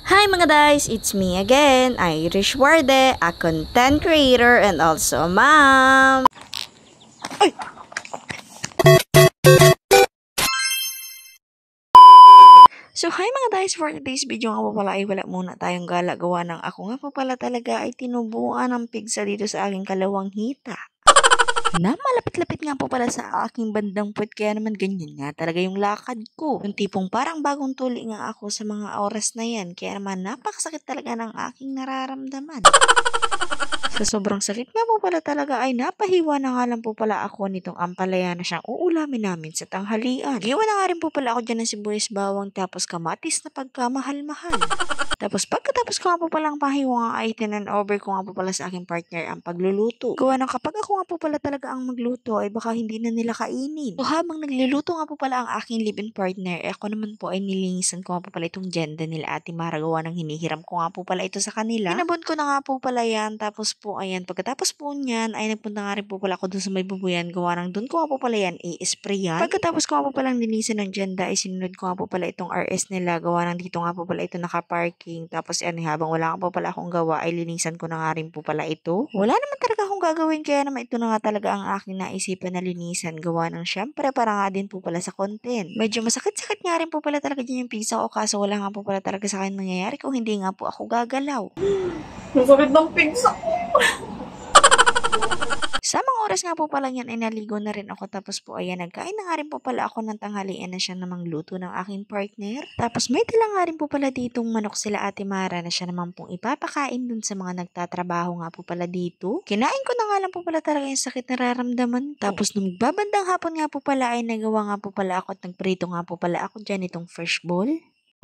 Hi mga guys, it's me again, Irish Warde, a content creator and also a mom. So hi mga guys, for today's video nga po pala ay wala muna tayong gala gawa ng ako nga po pala talaga ay tinubuan ng pigsa dito sa aking kalawang hita. Na malapit-lapit nga po pala sa aking bandang puwet kaya naman ganyan nga talaga yung lakad ko. Yung tipong parang bagong tuli nga ako sa mga oras na yan kaya naman napakasakit talaga ng aking nararamdaman. Sa sobrang sakit nga po pala talaga ay napahiwa na nga lang po pala ako nitong ampalaya na siyang uulamin namin sa tanghalian. Giwa na nga rin po pala ako dyan ng sibuyas bawang tapos kamatis na pagkamahal-mahal. Tapos pagkatapos ko nga po palang pahiwa nga ay tinan over ko nga po pala sa aking partner ang pagluluto. Gawa ng kapag ako nga po pala talaga ang magluto ay baka hindi na nila kainin. So habang nagluluto nga po pala ang aking live-in partner, ako naman po ay nilinisan ko nga po pala itong Jenda nila Ate Mara gawa ng hinihiram ko nga po pala ito sa kanila. Pinabon ko na nga po pala yan tapos po ayan pagkatapos po niyan ay nagpunta nga rin po pala ako dun sa may bubuyan gawa ng dun ko nga po pala yan i-spray yan. Pagkatapos ko nga po palang linisan ng Jenda ay sinunod ko nga po pala itong RS nila gawa ng dito nga po pala ito nakaparking. Tapos yan habang wala nga po pala akong gawa ay linisan ko na nga rin po pala ito. Wala naman talaga akong gagawin kaya naman ito na nga talaga ang aking naisipan na linisan gawa ng syempre para nga din po pala sa content. Medyo masakit-sakit nga rin po pala talaga dyan yung pizza ko kaso wala nga po pala talaga sa akin mangyayari kung hindi nga po ako gagalaw. Masakit ng pizza ko. Sa mga oras nga po pala yan ay naligo na rin ako tapos po ayan nagkain na nga rin po pala ako ng tanghalian na siya namang luto ng aking partner. Tapos may dala nga rin po pala ditong manok sila Ate Mara na siya namang pong ipapakain dun sa mga nagtatrabaho nga po pala dito. Kinain ko na nga lang po pala talaga yung sakit na nararamdaman. Tapos nung babandang hapon nga po pala ay nagawa nga po pala ako at nagprito nga po pala ako dyan itong fresh bowl.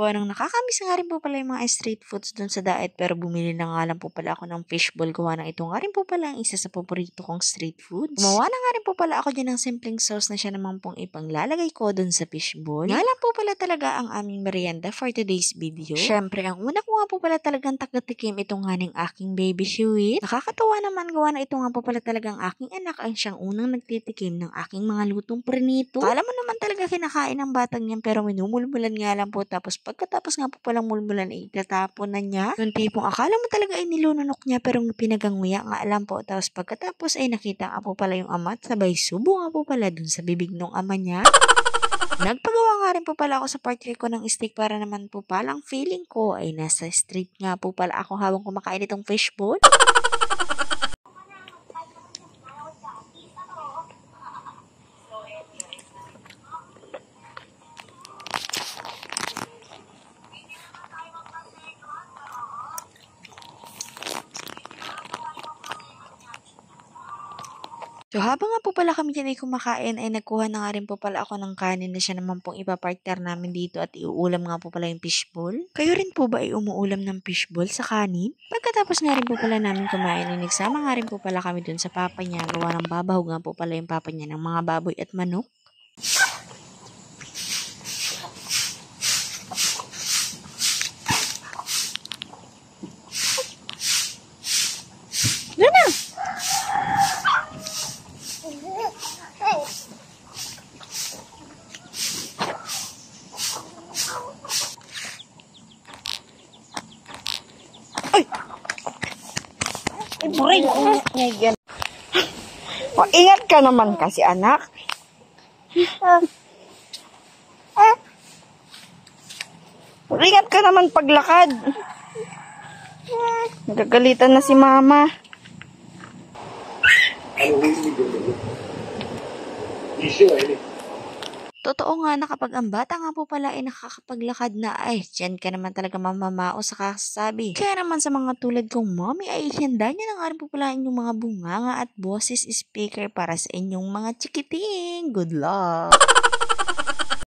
Nang nakakamiss nga rin po pala yung mga street foods dun sa diet pero bumili na nga lang po pala ako ng fishball gawa ng ito nga rin po pala ang isa sa paborito kong street foods. Gumawa na nga rin po pala ako dyan ng simpleng sauce na siya naman pong ipanglalagay ko dun sa fishball. Nga lang po pala talaga ang aming merienda for today's video. Syempre ang una ko nga po pala talagang tagatikim itong haning aking baby sweet. Nakakatawa naman gawa na ito nga po pala talagang aking anak ang siyang unang nagtitikim ng aking mga lutong prinito. Kala mo naman talaga kinakain ng batang yan pero minumulmulan nga lang po tapos pagkatapos nga po palang mulmulan ay itatapon na niya. Yung tipong akala mo talaga ay nilununok niya pero pinaganguya nga alam po. Tapos pagkatapos ay nakita nga po pala yung ama at sabay subo nga po pala dun sa bibig ng ama niya. Nagpagawa nga rin po pala ako sa partner ko ng steak para naman po palang feeling ko ay nasa street nga po pala ako habang kumakain itong fishball. So habang nga po pala kami dyan ay kumakain ay nagkuha na nga rin po pala ako ng kanin na siya naman pong ipapartner namin dito at iuulam nga po pala yung fishball. Kayo rin po ba ay umuulam ng fishball sa kanin? Pagkatapos nga rin po pala namin kumain ay nagsama nga rin po pala kami dun sa papa niya gawa ng babahog nga po pala yung papa niya ng mga baboy at manok. Buray. O, ingat ka naman kasi, anak. Ingat ka naman paglakad. Nagagalitan na si mama. Totoo nga na kapag ang bata nga po pala ay nakakapaglakad na ay diyan ka naman talaga mamamao sa kasasabi. Kaya naman sa mga tulad kong mommy ay handa niyo na nga rin po pala inyong mga bunganga at boses speaker para sa inyong mga chikiting. Good luck!